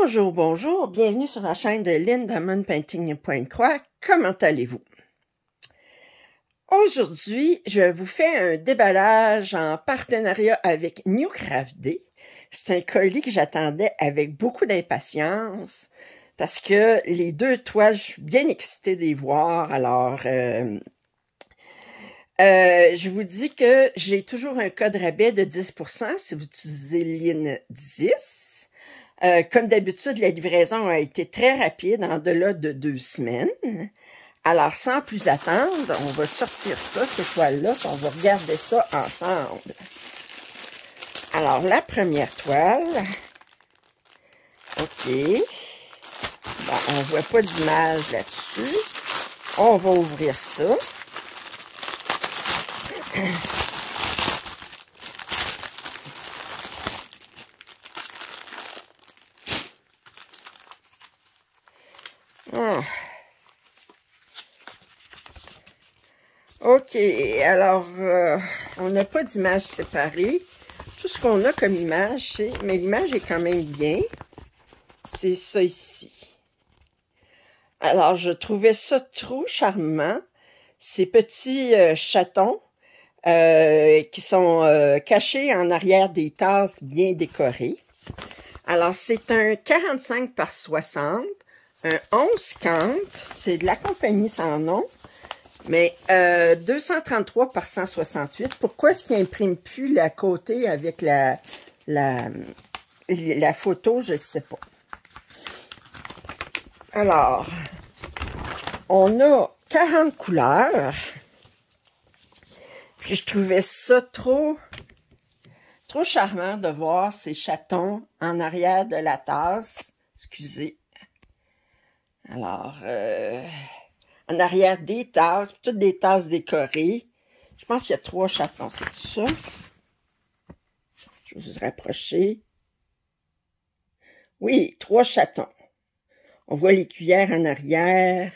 Bonjour, bonjour, bienvenue sur la chaîne de Lindaman Painting Point Croix. Comment allez-vous? Aujourd'hui, je vous fais un déballage en partenariat avec New Craft Day. C'est un colis que j'attendais avec beaucoup d'impatience parce que les deux toiles, je suis bien excitée de les voir. Alors, je vous dis que j'ai toujours un code rabais de 10% si vous utilisez LIN10. Comme d'habitude, la livraison a été très rapide, en delà de 2 semaines. Alors, sans plus attendre, on va sortir ça, ces toiles-là, puis on va regarder ça ensemble. Alors, la première toile. OK. Bon, on voit pas d'image là-dessus. On va ouvrir ça. Ah. OK, alors, on n'a pas d'image séparée. Tout ce qu'on a comme image, mais l'image est quand même bien, c'est ça ici. Alors, je trouvais ça trop charmant, ces petits chatons qui sont cachés en arrière des tasses bien décorées. Alors, c'est un 45 par 60, un 11 quinte, c'est de la compagnie sans nom. Mais 233 par 168, pourquoi est-ce qu'il n'imprime plus la côté avec la photo, je ne sais pas. Alors, on a 40 couleurs. Puis je trouvais ça trop charmant de voir ces chatons en arrière de la tasse. Excusez. Alors, en arrière des tasses, toutes des tasses décorées. Je pense qu'il y a 3 chatons, c'est tout ça. Je vais vous rapprocher. Oui, 3 chatons. On voit les cuillères en arrière.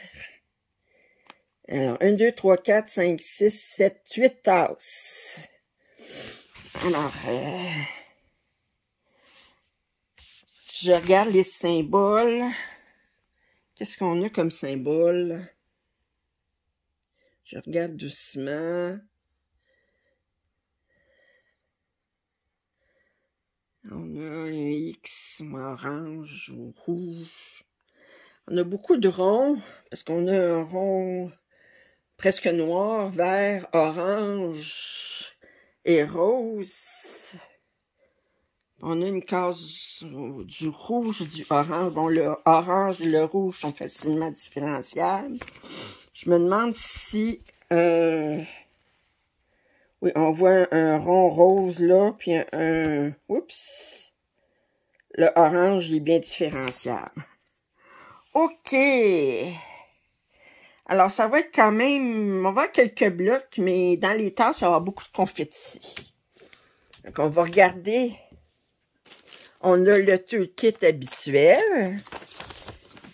Alors, 1, 2, 3, 4, 5, 6, 7, 8 tasses. Alors, je regarde les symboles. Qu'est-ce qu'on a comme symbole? Je regarde doucement. On a un X orange ou rouge. On a beaucoup de ronds, parce qu'on a un rond presque noir, vert, orange et rose. On a une case du rouge, du orange. Bon, le orange et le rouge sont facilement différenciables. Je me demande si... oui, on voit un rond rose là, puis oups! Le orange, il est bien différenciable. OK! Alors, ça va être quand même... On va avoir quelques blocs, mais dans les tasses, il va y avoir beaucoup de confettis. Donc, on va regarder... On a le toolkit habituel.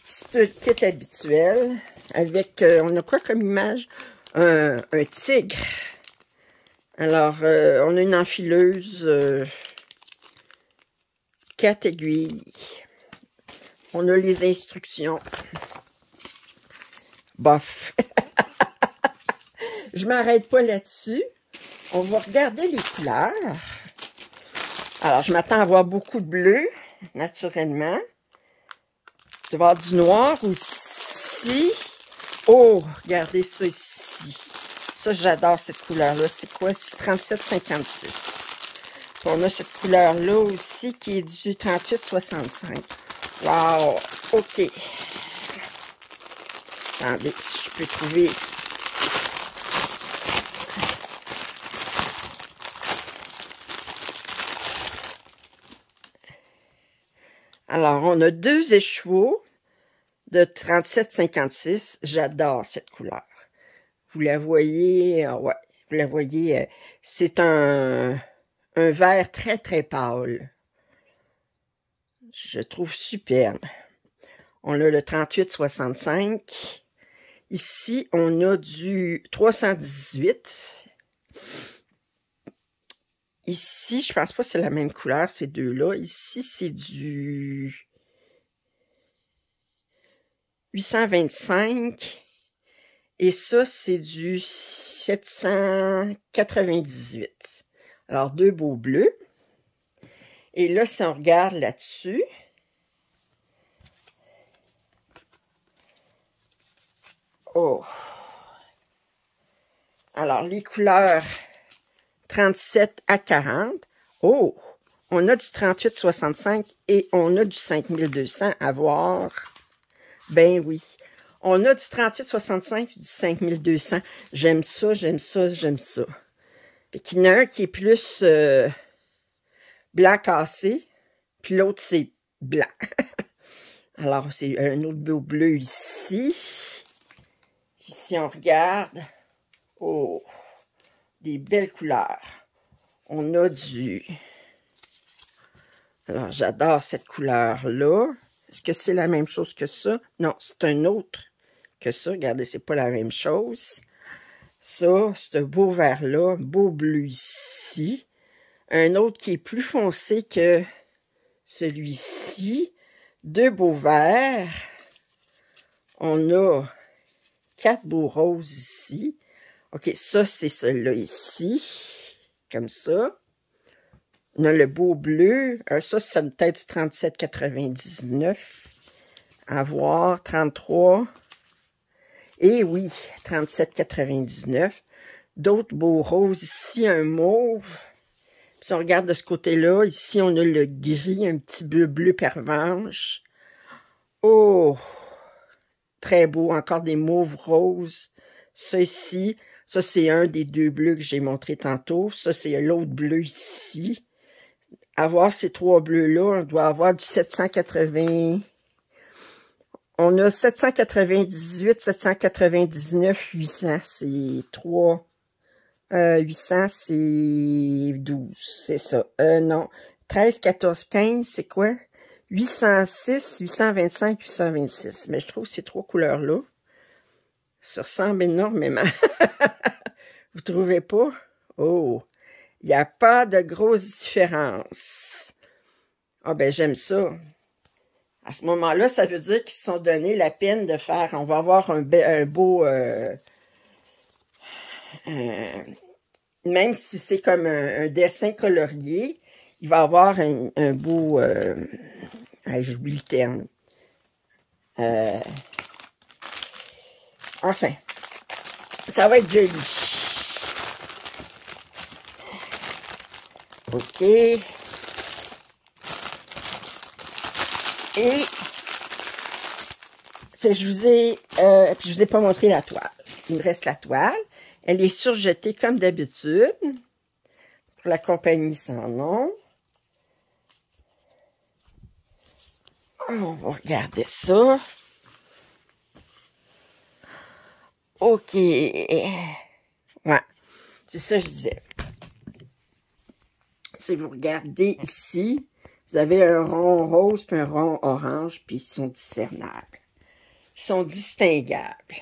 Petit toolkit habituel. Avec... on a quoi comme image? Un tigre. Alors, on a une enfileuse, 4 aiguilles. On a les instructions. Bof. Je m'arrête pas là-dessus. On va regarder les couleurs. Alors, je m'attends à voir beaucoup de bleu, naturellement. Je vais avoir du noir aussi. Oh, regardez ça ici. Ça, j'adore cette couleur-là. C'est quoi? C'est 37,56. On a cette couleur-là aussi qui est du 38,65. Wow! OK. Attendez, si je peux trouver... Alors, on a 2 écheveaux de 37,56. J'adore cette couleur. Vous la voyez, ouais, vous la voyez, c'est un vert très, très pâle. Je trouve superbe. On a le 38,65. Ici, on a du 318. Ici, je pense pas que c'est la même couleur, ces deux-là. Ici, c'est du 825. Et ça, c'est du 798. Alors, deux beaux bleus. Et là, si on regarde là-dessus, oh! Alors, les couleurs 37 à 40. Oh! On a du 38,65 et on a du 5200 à voir. Ben oui. On a du 38,65 et du 5200. J'aime ça, j'aime ça, j'aime ça. Fait qu'il y en a un qui est plus blanc cassé, puis l'autre, c'est blanc. Alors, c'est un autre beau bleu ici. Ici, on regarde. Oh! Des belles couleurs. On a du... Alors, j'adore cette couleur-là. Est-ce que c'est la même chose que ça? Non, c'est un autre que ça. Regardez, c'est pas la même chose. Ça, ce beau vert-là, beau bleu ici. Un autre qui est plus foncé que celui-ci. Deux beaux verts. On a 4 beaux roses ici. OK, ça, c'est celui-là ici. Comme ça. On a le beau bleu. Ça, c'est peut-être du 37,99. À voir, 33. Et oui, 37,99. D'autres beaux roses. Ici, un mauve. Puis si on regarde de ce côté-là, ici, on a le gris, un petit bleu pervenche. Oh! Très beau. Encore des mauves roses. Ça ici, ça, c'est un des deux bleus que j'ai montré tantôt. Ça, c'est l'autre bleu ici. Avoir ces trois bleus-là, on doit avoir du 780. On a 798, 799, 800. C'est 3. 800, c'est 12. C'est ça. Non. 13, 14, 15, c'est quoi? 806, 825, 826. Mais je trouve ces trois couleurs-là, ça ressemble énormément. Vous trouvez pas? Oh! Il n'y a pas de grosse différence. Ah ben, j'aime ça. À ce moment-là, ça veut dire qu'ils se sont donné la peine de faire... On va avoir un beau... même si c'est comme un dessin colorié, il va avoir un beau... j'oublie le terme. Enfin, ça va être joli. OK. Et je vous ai pas montré la toile. Il me reste la toile. Elle est surjetée comme d'habitude. Pour la compagnie sans nom. On va regarder ça. OK. Ouais. C'est ça que je disais. Si vous regardez ici, vous avez un rond rose puis un rond orange, puis ils sont discernables. Ils sont distinguables.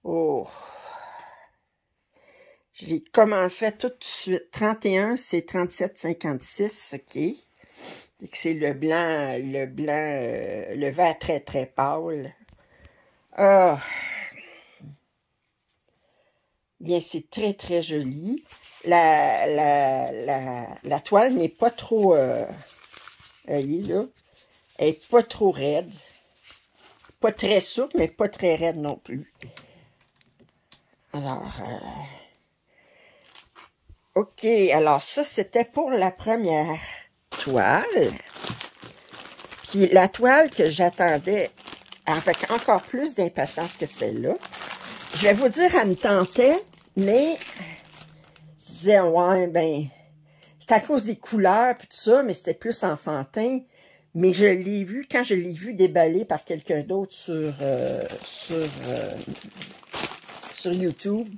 Oh! Je les commencerai tout de suite. 31, c'est 37,56, OK. C'est le blanc, le vert très, très pâle. Ah! Bien, c'est très, très joli. La toile n'est pas trop... voyez, là. Elle n'est pas trop raide. Pas très souple, mais pas très raide non plus. Alors... OK, alors ça, c'était pour la première toile. Puis la toile que j'attendais avec encore plus d'impatience que celle-là. Je vais vous dire, elle me tentait, mais je disais, ouais, ben, c'est à cause des couleurs et tout ça, mais c'était plus enfantin. Mais je l'ai vu, quand je l'ai vu déballé par quelqu'un d'autre sur YouTube,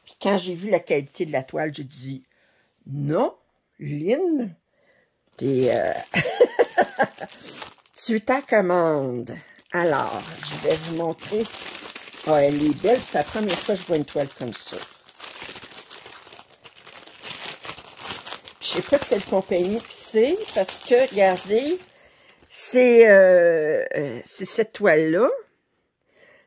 puis quand j'ai vu la qualité de la toile, j'ai dit, non, Lynn, tu ta commande. Alors, je vais vous montrer. Oh, elle est belle, c'est la première fois que je vois une toile comme ça. Je sais pas de quelle compagnie c'est, parce que, regardez, C'est cette toile-là.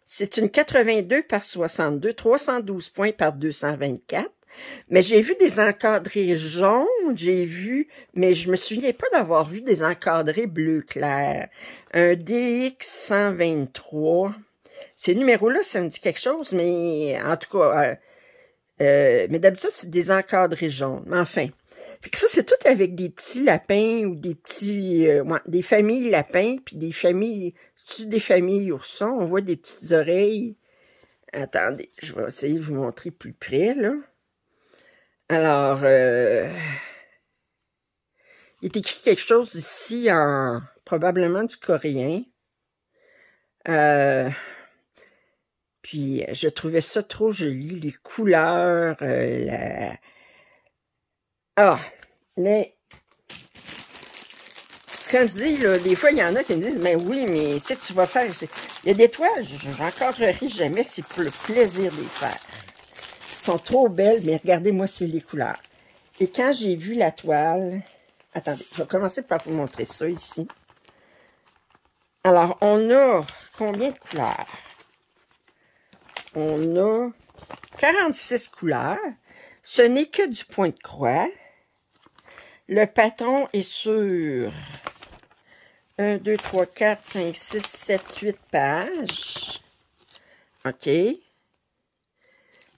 C'est une 82 par 62, 312 points par 224. Mais j'ai vu des encadrés jaunes, mais je me souviens pas d'avoir vu des encadrés bleu clair. Un DX 123. Ces numéros-là, ça me dit quelque chose, mais en tout cas, mais d'habitude, c'est des encadrés jaunes. Mais enfin. Fait que ça, c'est tout avec des petits lapins ou des petits, ouais, des familles lapins, puis des familles, c'est-tu des familles oursons? On voit des petites oreilles. Attendez, je vais essayer de vous montrer plus près, là. Alors, il est écrit quelque chose ici en, probablement du coréen. Puis, je trouvais ça trop joli, les couleurs, Ah, mais, ce qu'on dit, là, des fois, il y en a qui me disent, mais oui, mais si tu vas faire, il y a des toiles, je n'encadrerai jamais, c'est pour le plaisir de les faire. Elles sont trop belles, mais regardez-moi, c'est les couleurs. Et quand j'ai vu la toile, attendez, je vais commencer par vous montrer ça ici. Alors, on a combien de couleurs? On a 46 couleurs. Ce n'est que du point de croix. Le patron est sur 1, 2, 3, 4, 5, 6, 7, 8 pages. OK.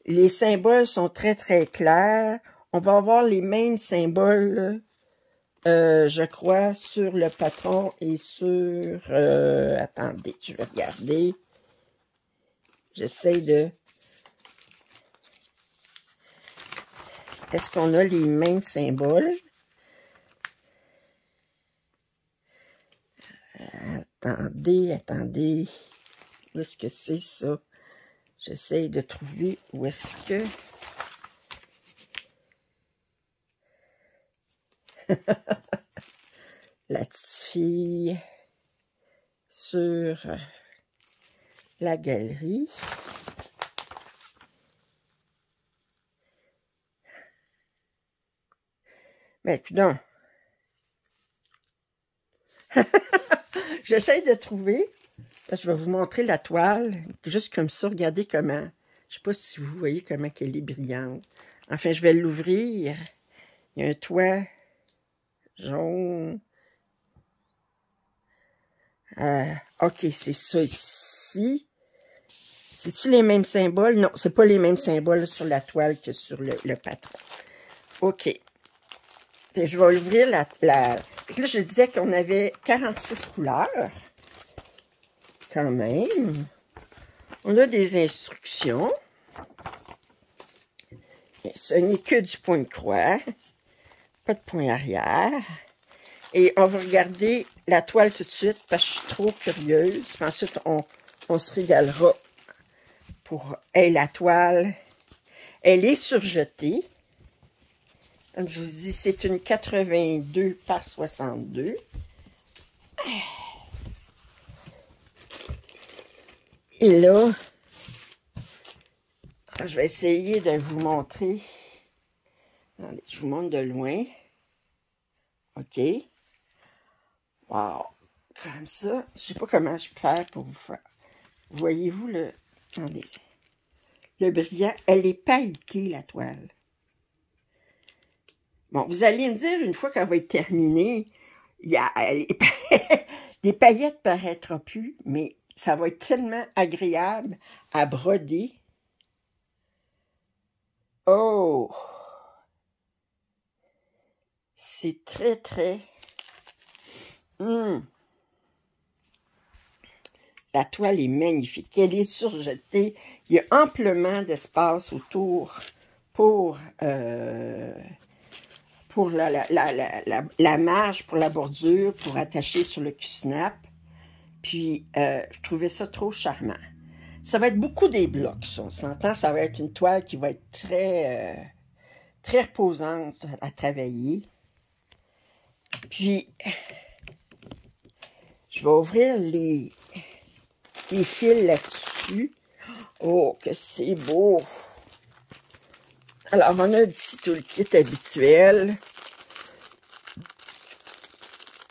Les symboles sont très, très clairs. On va avoir les mêmes symboles, je crois, sur le patron et sur... attendez, je vais regarder. J'essaie de... Est-ce qu'on a les mêmes symboles? Attendez. Où est-ce que c'est ça? J'essaie de trouver où est-ce que... La petite fille sur la galerie. Mais non. J'essaie de trouver. Je vais vous montrer la toile. Juste comme ça, regardez comment. Je sais pas si vous voyez comment elle est brillante. Enfin, je vais l'ouvrir. Il y a un toit jaune. OK, c'est ça ici. C'est-tu les mêmes symboles? Non, c'est pas les mêmes symboles sur la toile que sur le patron. OK. Et je vais ouvrir la... Là, je disais qu'on avait 46 couleurs. Quand même. On a des instructions. Et ce n'est que du point de croix. Pas de point arrière. Et on va regarder la toile tout de suite parce que je suis trop curieuse. Puis ensuite, on se régalera pour... Hey, la toile, elle est surjetée. Comme je vous dis, c'est une 82 par 62. Et là, je vais essayer de vous montrer. Attendez, je vous montre de loin. OK. Wow. Comme ça, je sais pas comment je peux faire pour vous faire. Voyez-vous le... Attendez. Le brillant, elle est pailletée, la toile. Bon, vous allez me dire, une fois qu'elle va être terminée, les paillettes ne paraîtront plus, mais ça va être tellement agréable à broder. Oh! C'est très, très... La toile est magnifique. Elle est surjetée. Il y a amplement d'espace autour pour la marge, pour la bordure, pour attacher sur le cul-snap. Puis, je trouvais ça trop charmant. Ça va être beaucoup des blocs, ça. On s'entend, ça va être une toile qui va être très, très reposante à travailler. Puis, je vais ouvrir les fils là-dessus. Oh, que c'est beau! Alors, on a un petit toolkit habituel.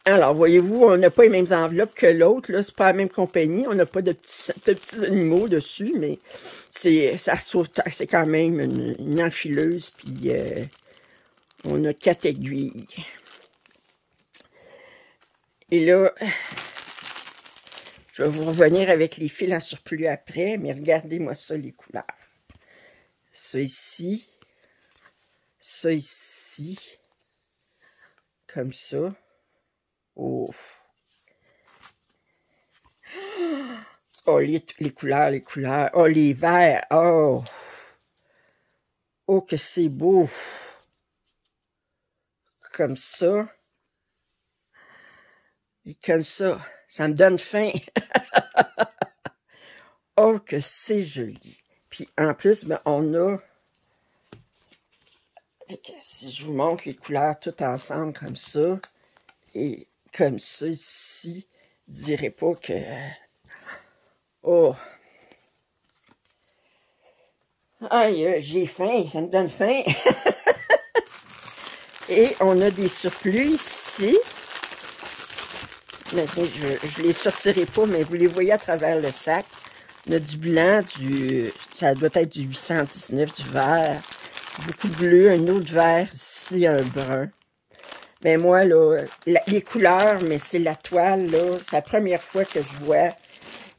Alors, voyez-vous, on n'a pas les mêmes enveloppes que l'autre, là. C'est pas la même compagnie. On n'a pas de petits animaux dessus, mais ça sauve, c'est quand même une enfileuse, puis on a 4 aiguilles. Et là, je vais vous revenir avec les fils en surplus après, mais regardez-moi ça, les couleurs. Ça ici, comme ça. Oh, oh les couleurs, les couleurs. Oh, les verts, oh. Oh, que c'est beau. Comme ça. Et comme ça, ça me donne faim. Oh, que c'est joli. Puis en plus, ben, on a... Si je vous montre les couleurs toutes ensemble comme ça, et comme ça ici, je dirais pas que... Oh! Aïe, j'ai faim, ça me donne faim. Et on a des surplus ici. Maintenant, je les sortirai pas, mais vous les voyez à travers le sac. On a du blanc, ça doit être du 819, du vert, beaucoup de bleu, un autre vert ici, un brun. Ben moi, là, les couleurs, mais c'est la toile, là, c'est la première fois que je vois.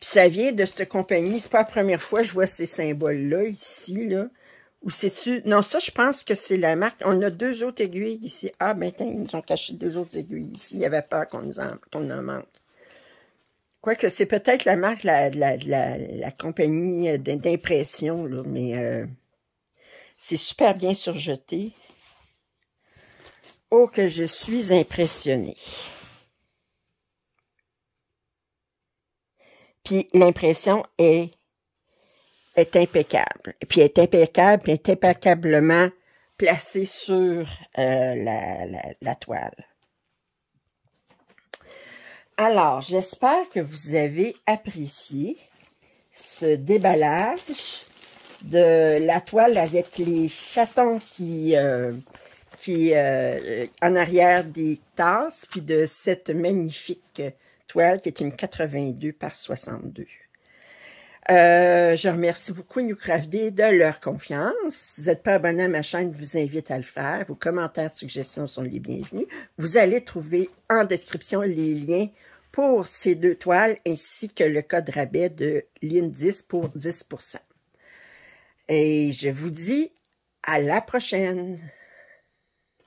Puis ça vient de cette compagnie, c'est pas la première fois que je vois ces symboles-là, ici, là. Ou c'est-tu... Non, ça, je pense que c'est la marque. On a 2 autres aiguilles ici. Ah, ben, ils nous ont caché 2 autres aiguilles ici. Il y avait peur qu'on en manque. Quoique, c'est peut-être la marque, la compagnie d'impression, là, mais c'est super bien surjeté. Oh, que je suis impressionnée. Puis l'impression est impeccable. Puis elle est impeccable, puis est impeccablement placée sur la toile. Alors, j'espère que vous avez apprécié ce déballage de la toile avec les chatons qui en arrière des tasses, puis de cette magnifique toile qui est une 82 par 62. Je remercie beaucoup NewCraftD de leur confiance. Si vous n'êtes pas abonné à ma chaîne, je vous invite à le faire. Vos commentaires, suggestions sont les bienvenus. Vous allez trouver en description les liens pour ces 2 toiles ainsi que le code rabais de LIN10 pour 10%. Et je vous dis à la prochaine.